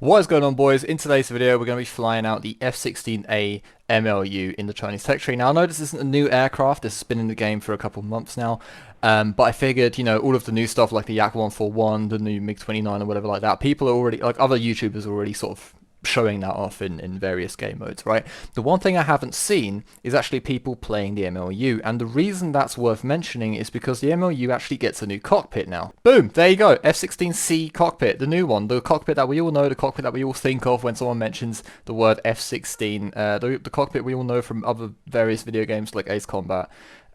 What is going on, boys? In today's video we're going to be flying out the F-16A MLU in the Chinese tech tree. Now I know this isn't a new aircraft, this has been in the game for a couple of months now, but I figured, you know, all of the new stuff like the Yak 141, the new MiG-29 or whatever like that, people are already, like other YouTubers are already sort of showing that off in various game modes, right? The one thing I haven't seen is actually people playing the MLU, and the reason that's worth mentioning is because the MLU actually gets a new cockpit now. Boom! There you go, F-16C cockpit, the new one, the cockpit that we all know, the cockpit that we all think of when someone mentions the word F-16, the cockpit we all know from other various video games like Ace Combat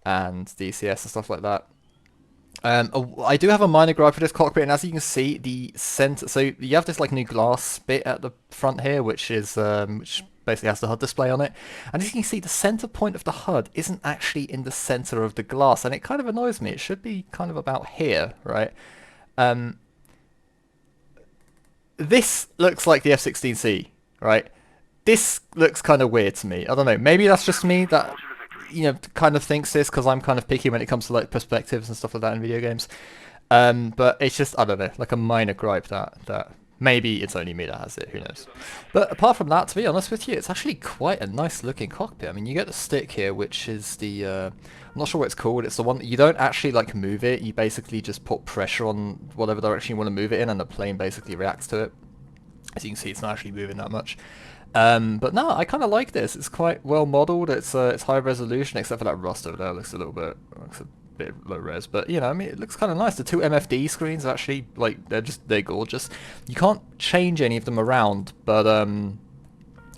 and DCS and stuff like that. I do have a minor gripe for this cockpit, and as you can see, the center. So you have this like new glass bit at the front here, which is which basically has the HUD display on it. And as you can see, the center point of the HUD isn't actually in the center of the glass, and it kind of annoys me. It should be kind of about here, right? This looks like the F-16C, right? This looks kind of weird to me. I don't know. Maybe that's just me that, you know, kind of thinks this because I'm kind of picky when it comes to like perspectives and stuff like that in video games. But it's just, I don't know, like a minor gripe that maybe it's only me that has it, who knows. But apart from that, to be honest with you, it's actually quite a nice looking cockpit. I mean, you get the stick here, which is the, I'm not sure what it's called. It's the one that you don't actually like move it. You basically just put pressure on whatever direction you want to move it in, and the plane basically reacts to it. As you can see, it's not actually moving that much. But no, I kind of like this. It's quite well modeled. It's high resolution, except for that rust over there. Looks a bit low res, but you know, I mean, it looks kind of nice. The two MFD screens are actually, like, they're gorgeous. You can't change any of them around, but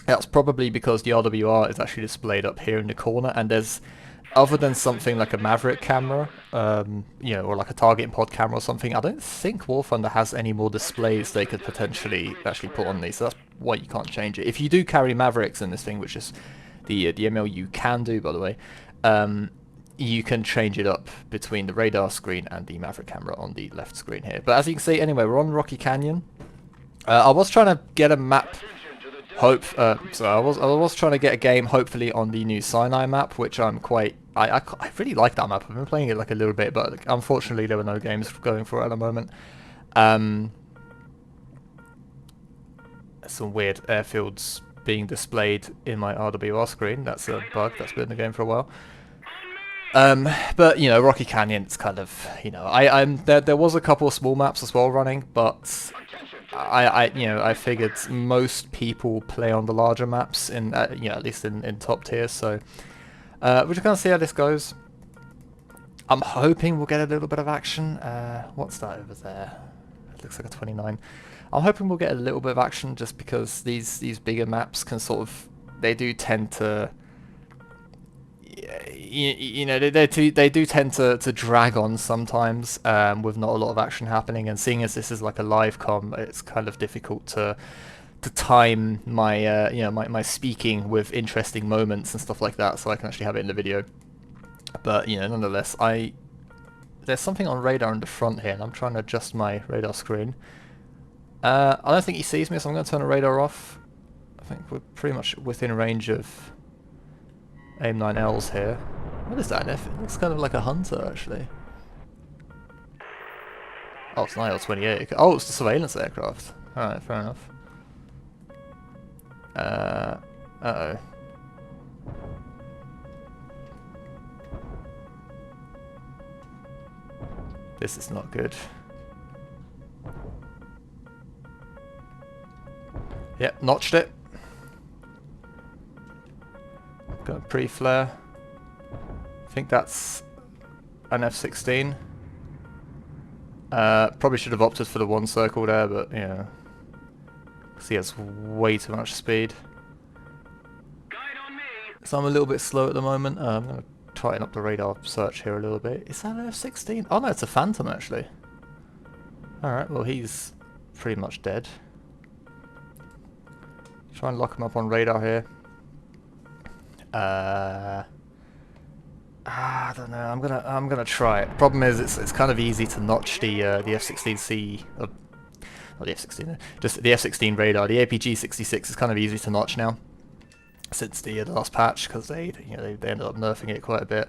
that's probably because the RWR is actually displayed up here in the corner, and there's, other than something like a Maverick camera, you know, or like a targeting pod camera or something, I don't think War Thunder has any more displays they could potentially actually put on these, so that's why you can't change it. If you do carry Mavericks in this thing, which is the MLU can do, by the way, you can change it up between the radar screen and the Maverick camera on the left screen here. But as you can see, anyway, we're on Rocky Canyon. I was trying to get a map. So I was trying to get a game, hopefully, on the new Sinai map, which I'm quite. I really like that map. I've been playing it like a little bit, but unfortunately there were no games going for it at the moment. Some weird airfields being displayed in my RWR screen. That's a bug that's been in the game for a while. But you know, Rocky Canyon, it's kind of, you know, there was a couple of small maps as well running, but you know, I figured most people play on the larger maps in, you know, at least in top tiers. So we're just gonna see how this goes. I'm hoping we'll get a little bit of action. What's that over there? It looks like a 29. I'm hoping we'll get a little bit of action, just because these bigger maps can sort of, they do tend to, you know, they do tend to drag on sometimes, with not a lot of action happening, and seeing as this is like a live com, it's kind of difficult to time my you know, my speaking with interesting moments and stuff like that, so I can actually have it in the video. But you know, nonetheless, there's something on radar in the front here, and I'm trying to adjust my radar screen. I don't think he sees me, so I'm going to turn the radar off. I think we're pretty much within range of AIM-9Ls here. What is that? It looks kind of like a Hunter, actually. Oh, it's an IL-28. Oh, it's the surveillance aircraft. Alright, fair enough. Uh-oh. This is not good. Yep, notched it. Got a pre-flare. I think that's an F-16. Probably should have opted for the one circle there, but you know, because he has way too much speed. So I'm a little bit slow at the moment. I'm going to tighten up the radar search here a little bit. Is that an F-16? Oh no, it's a Phantom actually. Alright, well he's pretty much dead. Try and lock him up on radar here. I don't know. I'm gonna try it. Problem is, it's kind of easy to notch the F-16C, not the F-16, just the F-16 radar. The APG-66 is kind of easy to notch now since the last patch, because they ended up nerfing it quite a bit.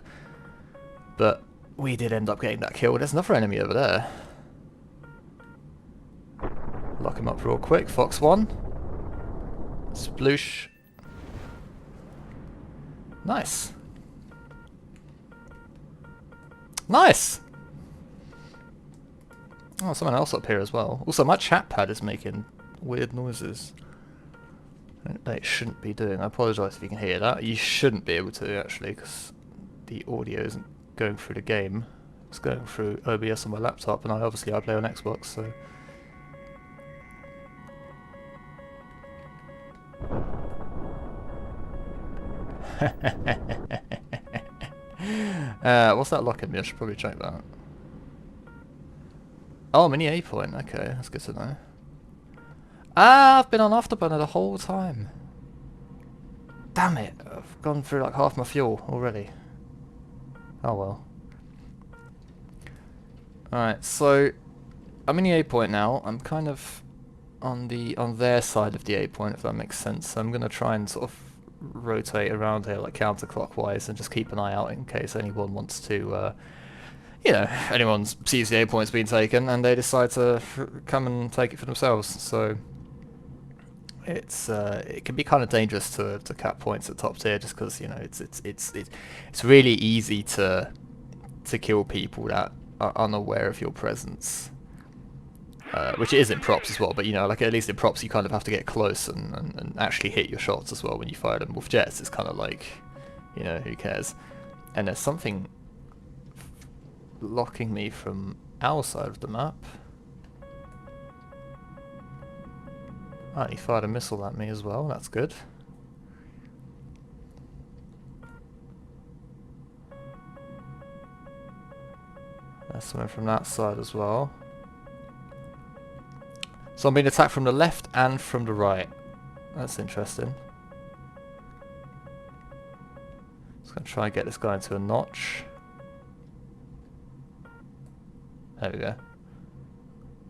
But we did end up getting that kill. There's another enemy over there. Lock him up real quick. Fox 1. Sploosh. Nice. Nice! Oh, someone else up here as well. Also, my chat pad is making weird noises that it shouldn't be doing. I apologise if you can hear that. You shouldn't be able to, actually, because the audio isn't going through the game. It's going through OBS on my laptop, and I play on Xbox, so... what's that locking me? I should probably check that. Oh, mini A point. Okay, that's good to know. Ah, I've been on afterburner the whole time. Damn it! I've gone through like half my fuel already. Oh well. Alright, so I'm in the A point now. I'm kind of on their side of the A point, if that makes sense. So I'm gonna try and sort of rotate around here like counterclockwise and just keep an eye out in case anyone wants to you know, anyone sees the A point's been taken and they decide to come and take it for themselves. So it can be kind of dangerous to cap points at top tier, just because, you know, it's really easy to kill people that are unaware of your presence. Which it is in props as well, but you know, like at least in props you kind of have to get close and actually hit your shots as well when you fire them. With jets it's kind of like, you know, who cares? And there's something blocking me from our side of the map. Ah, he fired a missile at me as well, that's good. There's someone from that side as well. So I'm being attacked from the left and from the right. That's interesting. Just gonna try and get this guy into a notch. There we go.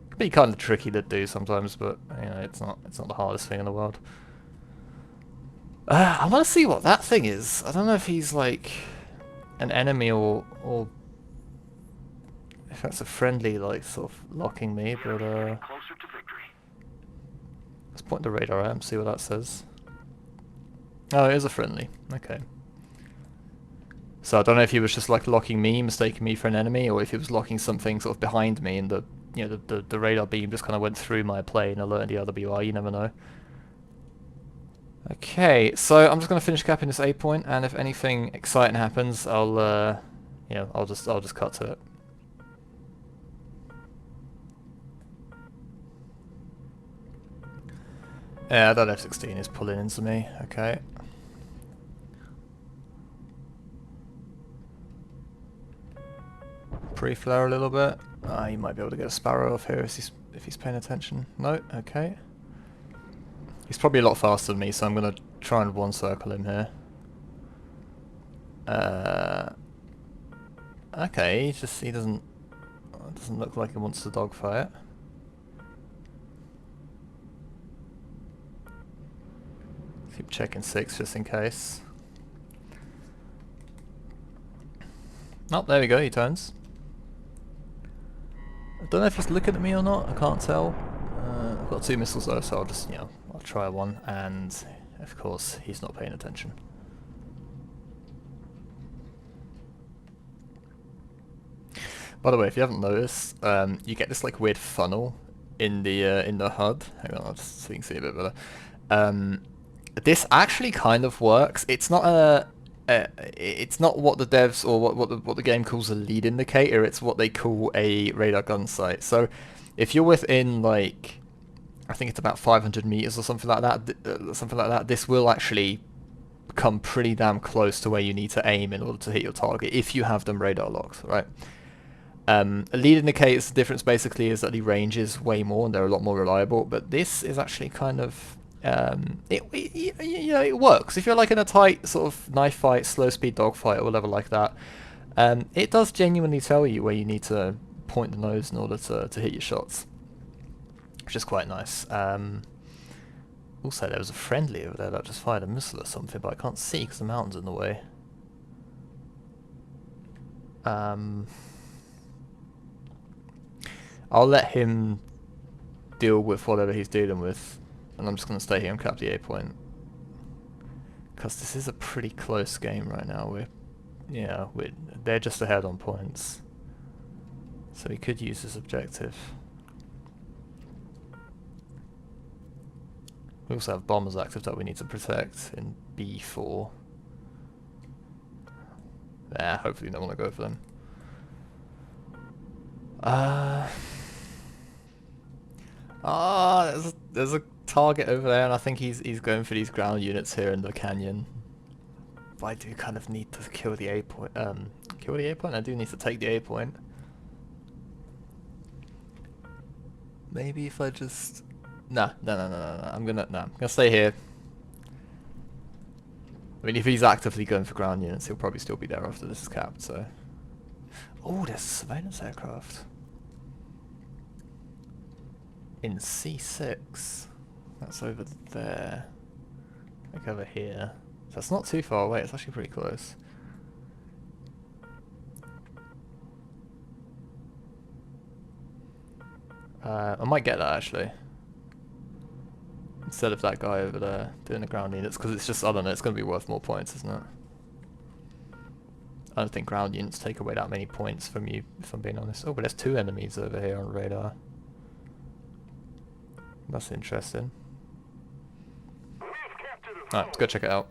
Can be kind of tricky to do sometimes, but you know, it's not the hardest thing in the world. I want to see what that thing is. I don't know if he's like an enemy or if that's a friendly, like sort of locking me, but let's point the radar at him, see what that says. Oh, it is a friendly. Okay. So I don't know if he was just like locking me, mistaking me for an enemy, or if he was locking something sort of behind me, and the, you know, the radar beam just kind of went through my plane, alerting the RWI. You never know. Okay, so I'm just gonna finish capping this A point, and if anything exciting happens, I'll you know, I'll just cut to it. Yeah, that F-16 is pulling into me. Okay. Pre-flare a little bit. You might be able to get a Sparrow off here if he's paying attention. No? Okay. He's probably a lot faster than me, so I'm going to try and one circle him here. Okay, he doesn't look like he wants to dogfight. Keep checking 6 just in case. Oh, there we go, he turns. I don't know if he's looking at me or not, I can't tell. I've got 2 missiles though, so I'll just, you know, I'll try one, and of course he's not paying attention. By the way, if you haven't noticed, you get this like weird funnel in the HUD. Hang on, I'll just so you can see a bit better. This actually kind of works. It's not it's not what the devs or what the game calls a lead indicator. It's what they call a radar gun sight. So if you're within like, I think it's about 500 meters or something like that, this will actually come pretty damn close to where you need to aim in order to hit your target if you have them radar locked, right? A lead indicator's the difference basically is that the range is way more and they're a lot more reliable, but this is actually kind of you know, it works. If you're like in a tight sort of knife fight, slow speed dogfight or whatever like that, it does genuinely tell you where you need to point the nose in order to hit your shots, which is quite nice. Also, there was a friendly over there that just fired a missile or something, but I can't see because the mountain's in the way. I'll let him deal with whatever he's dealing with, and I'm just going to stay here and cap the A point. Because this is a pretty close game right now. They're just ahead on points. So he could use his objective. We also have bombers active that we need to protect in B4. Hopefully you don't want to go for them. There's a target over there, and I think he's going for these ground units here in the canyon. But I do kind of need to kill the A point. Kill the A point? I do need to take the A point. Maybe if I just... No. I'm gonna stay here. I mean, if he's actively going for ground units, he'll probably still be there after this is capped, so... Oh, there's a surveillance aircraft. In C6. That's over there. Like over here. So it's not too far away, it's actually pretty close. I might get that actually. Instead of that guy over there doing the ground units, because it's just, I don't know, it's going to be worth more points, isn't it? I don't think ground units take away that many points from you, if I'm being honest. Oh, but there's 2 enemies over here on radar. That's interesting. Alright, let's go check it out.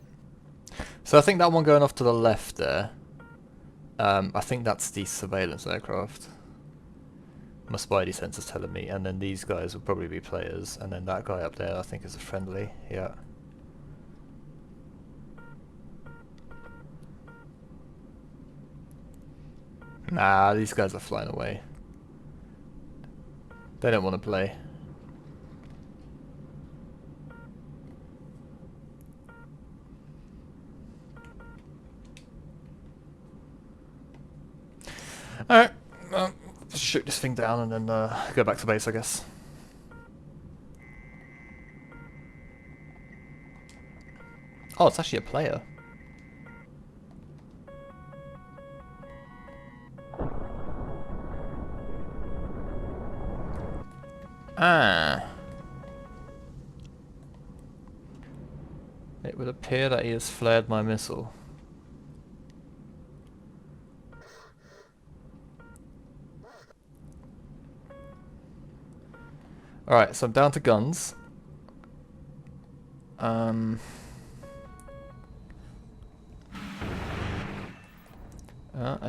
So I think that one going off to the left there, I think that's the surveillance aircraft. My spidey sensor's telling me, and then these guys will probably be players, and then that guy up there I think is a friendly, yeah. Nah, these guys are flying away. They don't want to play. Alright, well, shoot this thing down and then go back to base, I guess. Oh, it's actually a player. Ah. It would appear that he has flared my missile. Alright, so I'm down to guns. I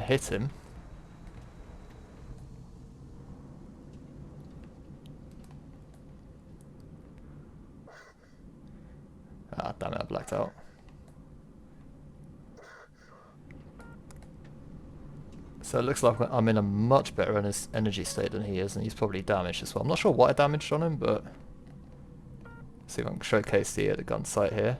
hit him. Ah, damn it, I blacked out. So it looks like I'm in a much better energy state than he is, and he's probably damaged as well. I'm not sure what I damaged on him, but... Let's see if I can showcase the gun sight here.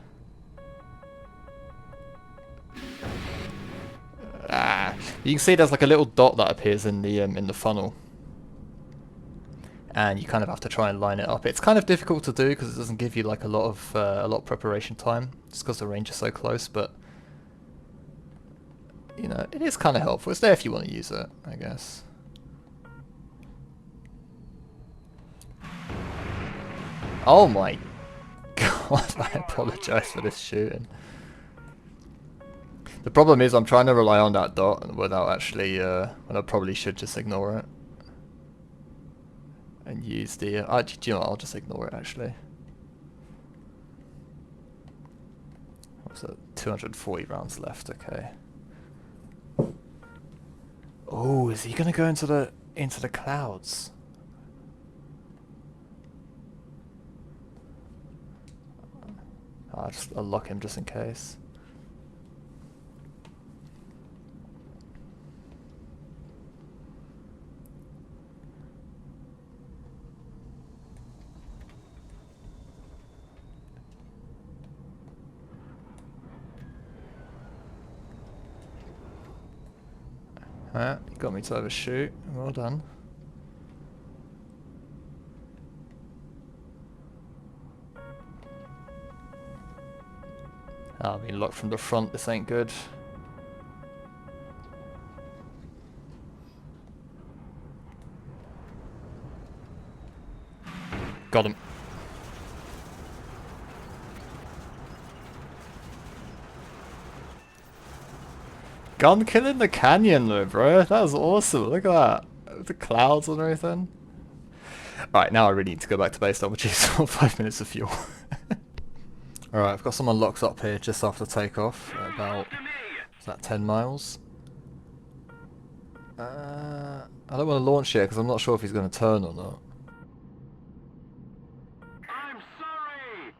You can see there's like a little dot that appears in the funnel. And you kind of have to try and line it up. It's kind of difficult to do because it doesn't give you like a lot of preparation time, just because the range is so close, but... You know, it is kind of helpful. It's there if you want to use it, I guess. Oh my god, I apologize for this shooting. The problem is I'm trying to rely on that dot without actually, when I probably should just ignore it. And use the, do you know what, I'll just ignore it actually. What's that, 240 rounds left, okay. Oh, is he gonna go into the clouds? I'll lock him just in case. You got me to overshoot. Well done. I'm being locked from the front. This ain't good. Got him. Gun kill in the canyon though, bro. That was awesome. Look at that. The clouds and everything. Alright, now I really need to go back to base double cheese for 5 minutes of fuel. Alright, I've got someone locked up here just after takeoff at about, is that 10 miles? I don't want to launch yet because I'm not sure if he's going to turn or not. I'm sorry.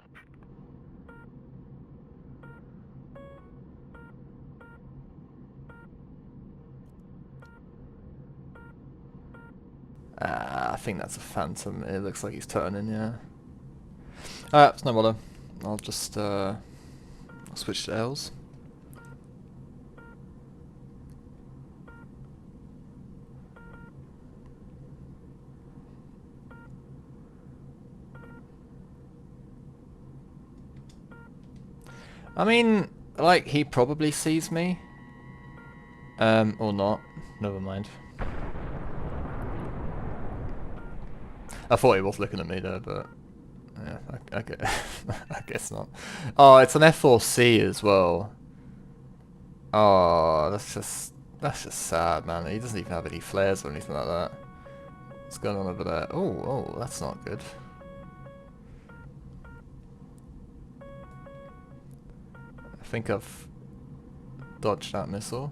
I think that's a phantom. It looks like he's turning, yeah. Alright, it's no bother. I'll just I'll switch to L's. I mean, like, he probably sees me. Or not. Never mind. I thought he was looking at me there, but... yeah, I guess not. Oh, it's an F-4C as well. Oh, that's just sad, man. He doesn't even have any flares or anything like that. What's going on over there? Oh, that's not good. I think I've dodged that missile.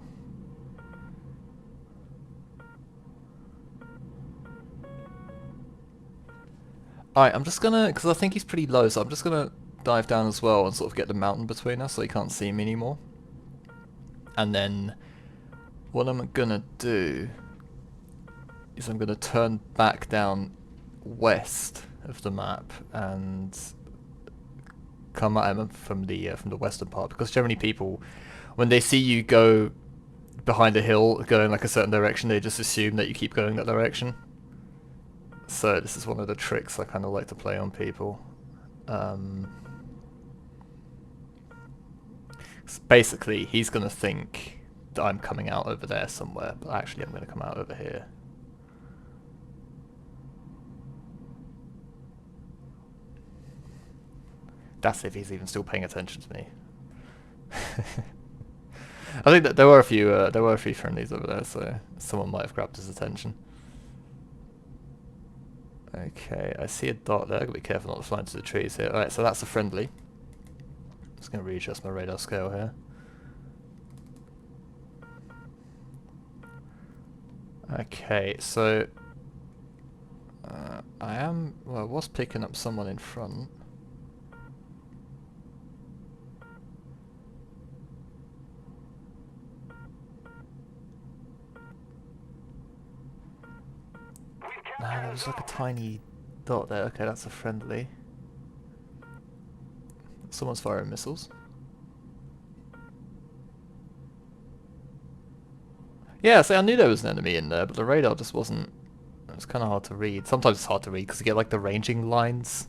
Alright, I'm just gonna, because I think he's pretty low, so I'm just gonna dive down as well and sort of get the mountain between us so he can't see me anymore. And then what I'm gonna do is I'm gonna turn back down west of the map and come at him from the western part, because generally people, when they see you go behind a hill going like a certain direction, they just assume that you keep going that direction. So this is one of the tricks I kind of like to play on people. Basically, he's going to think that I'm coming out over there somewhere, but actually I'm going to come out over here. That's if he's even still paying attention to me. I think that there were a few friendlies over there, so someone might have grabbed his attention. Okay, I see a dot there. Gotta be careful not to fly into the trees here. Alright, so that's a friendly. Just gonna readjust my radar scale here. Okay, so I was picking up someone in front. Nah, there was like a tiny dot there. Okay, that's a friendly. Someone's firing missiles. Yeah, so I knew there was an enemy in there, but the radar just wasn't... It was kind of hard to read. Sometimes it's hard to read because you get like the ranging lines.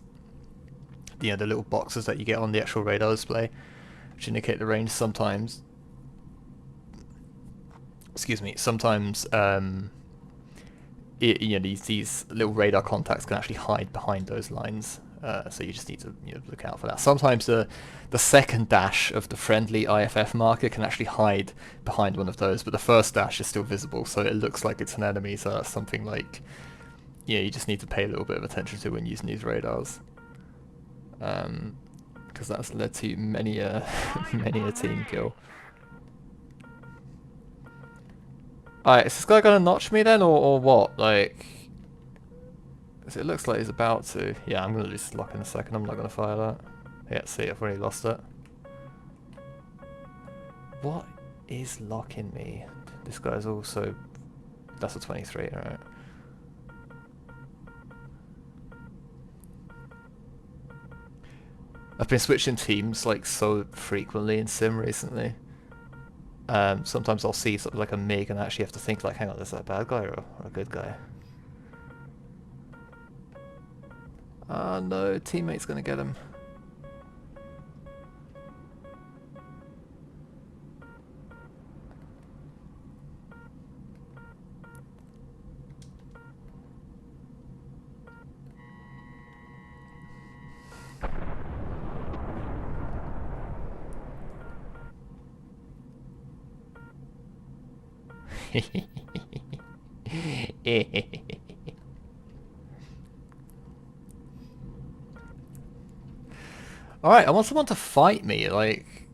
You know, the little boxes that you get on the actual radar display, which indicate the range sometimes. Excuse me. Sometimes, you know, these little radar contacts can actually hide behind those lines. So you just need to look out for that. Sometimes the second dash of the friendly IFF marker can actually hide behind one of those, but the first dash is still visible, so it looks like it's an enemy. So that's something like, you just need to pay a little bit of attention to when using these radars, because that's led to many a many a team kill. Alright, is this guy gonna notch me then, or what? Like, it looks like he's about to. Yeah, I'm gonna lose this lock in a second. I'm not gonna fire that. Yeah, see, I've already lost it. What is locking me? This guy's also... That's a 23, alright. I've been switching teams like so frequently in Sim recently. Sometimes I'll see something like a MiG and I actually have to think like, hang on, is that a bad guy or a good guy? Ah, no, teammate's gonna get him. Alright, I want someone to fight me, like...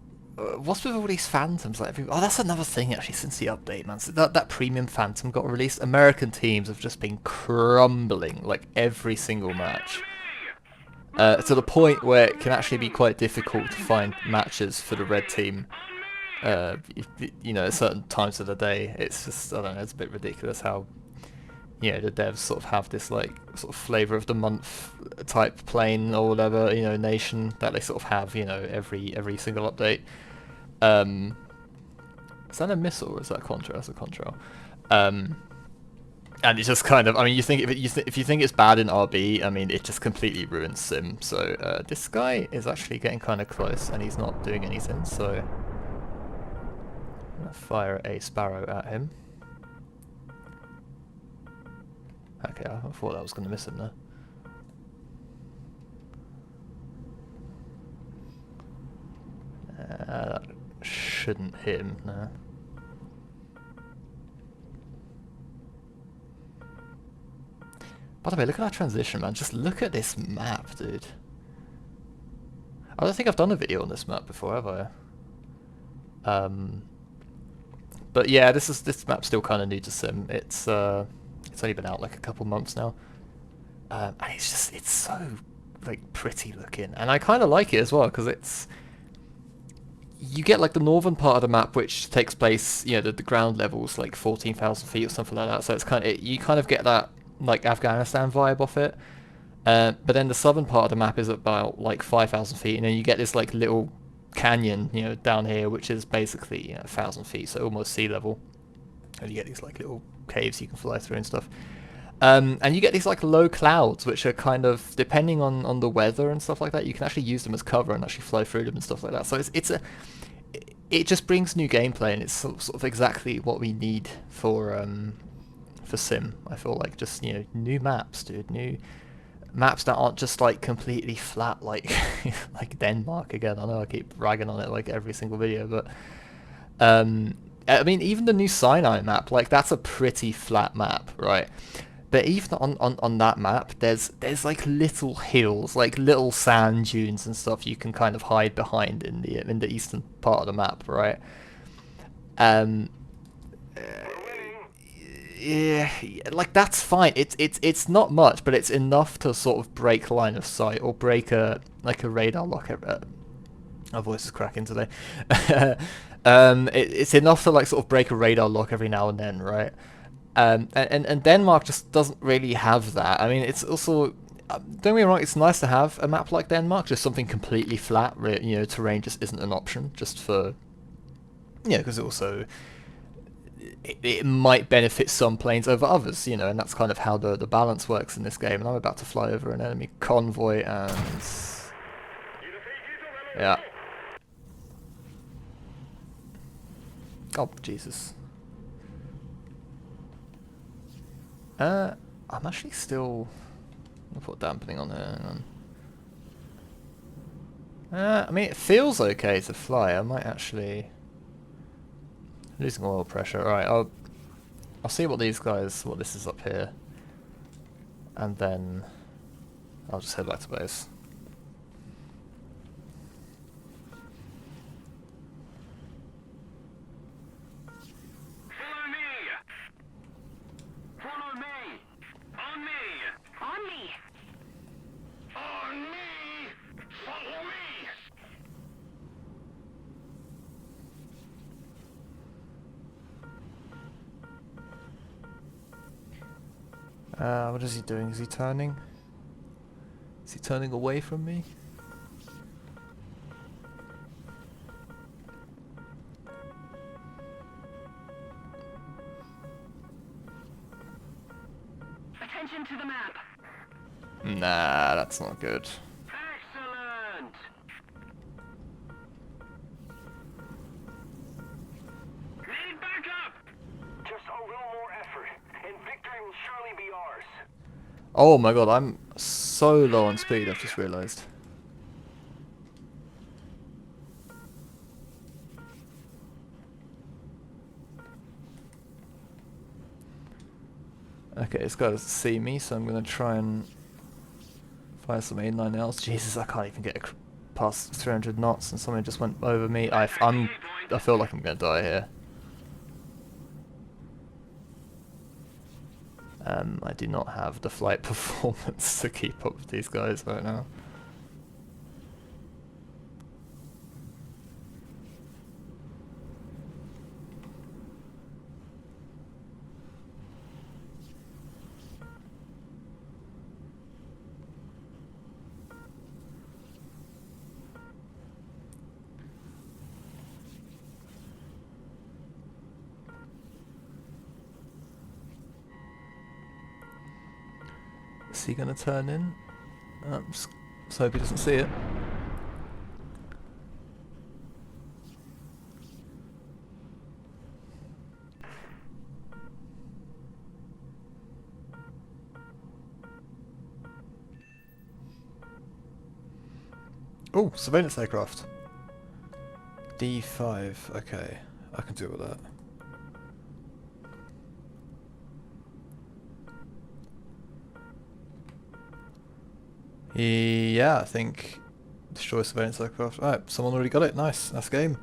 what's with all these phantoms? Like, oh, that's another thing actually since the update, man. So that premium phantom got released. American teams have just been crumbling like every single match, to the point where it can actually be quite difficult to find matches for the red team. You know, at certain times of the day, it's just, I don't know, it's a bit ridiculous how, you know, the devs sort of have this like sort of flavor of the month type plane or whatever, you know, nation that they sort of have, you know, every single update. Is that a missile or is that a contrail? That's a contrail. And it's just kind of, I mean, you think if you think it's bad in RB, I mean, it just completely ruins Sim. So this guy is actually getting kind of close, and he's not doing anything. So I'm gonna fire a sparrow at him. Okay, I thought that was gonna miss him there. That shouldn't hit him, no. By the way, look at that transition, man. Just look at this map, dude. I don't think I've done a video on this map before, have I? But yeah, this map's still kind of new to Sim. It's only been out like a couple months now, and it's so like pretty looking, and I kind of like it as well because you get like the northern part of the map, which takes place, you know, the ground level's like 14,000 feet or something like that. So it's you kind of get that like Afghanistan vibe off it. But then the southern part of the map is about like 5,000 feet, and then you get this like little canyon, you know, down here, which is basically, you know, 1,000 feet, so almost sea level. And you get these like little caves you can fly through and stuff. And you get these like low clouds, which are kind of, depending on the weather and stuff like that, you can actually use them as cover and actually fly through them and stuff like that. So it just brings new gameplay, and it's sort of exactly what we need for Sim. I feel like, just, you know, new maps, dude, new maps that aren't just like completely flat, like like Denmark again. I know I keep ragging on it like every single video, but I mean, even the new Sinai map, like that's a pretty flat map, right? But even on that map, there's like little hills, like little sand dunes and stuff you can kind of hide behind in the eastern part of the map, right? Yeah, like that's fine. It's not much, but it's enough to sort of break line of sight or break a radar lock. My voice is cracking today. It's enough to like sort of break a radar lock every now and then, right? And Denmark just doesn't really have that. I mean, it's also, don't get me wrong, it's nice to have a map like Denmark, just something completely flat. You know, terrain just isn't an option, just for, yeah, because also it might benefit some planes over others, you know, and that's kind of how the balance works in this game. And I'm about to fly over an enemy convoy, and yeah. Oh, Jesus. I'm actually still... I'll put dampening on there, hang on. I mean, it feels okay to fly. I might actually... Losing oil pressure. Alright, I'll see what these guys... what this is up here. And then... I'll just head back to base. What is he doing? Is he turning? Is he turning away from me? Attention to the map. Nah, that's not good. Excellent. Need backup. Just a little more effort, and victory will surely be ours. Oh my god, I'm so low on speed, I've just realised. Okay, this guy doesn't see me, so I'm gonna try and fire some A9Ls. Jesus, I can't even get past 300 knots, and someone just went over me. I feel like I'm gonna die here. I do not have the flight performance to keep up with these guys right now. Is he gonna turn in? Just hope he doesn't see it. Oh, surveillance aircraft. D5. Okay, I can deal with that. Yeah, I think destroy surveillance aircraft. Alright, someone already got it. Nice. That's game.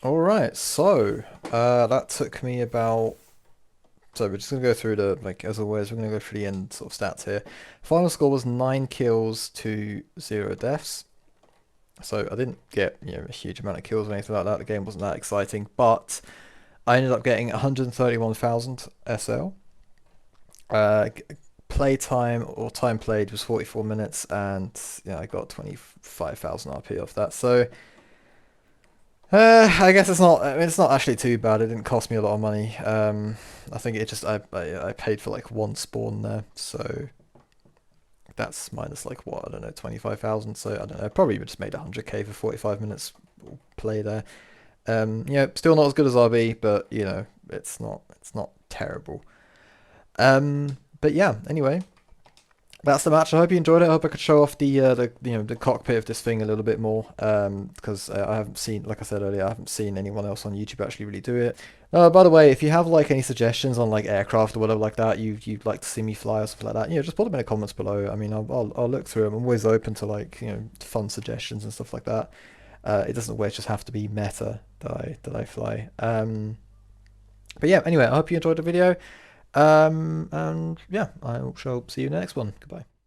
Alright, so that took me about. So we're just gonna go through the, like, as always, we're gonna go through the end sort of stats here. Final score was 9 kills to 0 deaths. So I didn't get, a huge amount of kills or anything like that. The game wasn't that exciting, but I ended up getting 131,000 SL. Play time or time played was 44 minutes, and I got 25,000 RP off that. So I guess it's not. I mean, it's not actually too bad. It didn't cost me a lot of money. I think it just I paid for like one spawn there, so that's minus like what, I don't know, 25,000. So I don't know. Probably just made 100k for 45 minutes play there. Still not as good as RB, but it's not terrible. But yeah, anyway, that's the match. I hope you enjoyed it. I hope I could show off the cockpit of this thing a little bit more, because I haven't seen, like I said earlier, I haven't seen anyone else on YouTube actually really do it. By the way, if you have like any suggestions on like aircraft or whatever like that, you'd like to see me fly or something like that, just put them in the comments below. I mean, I'll look through them. I'm always open to like fun suggestions and stuff like that. It doesn't always just have to be meta that I fly. But yeah, anyway, I hope you enjoyed the video. And yeah, I shall see you in the next one. Goodbye.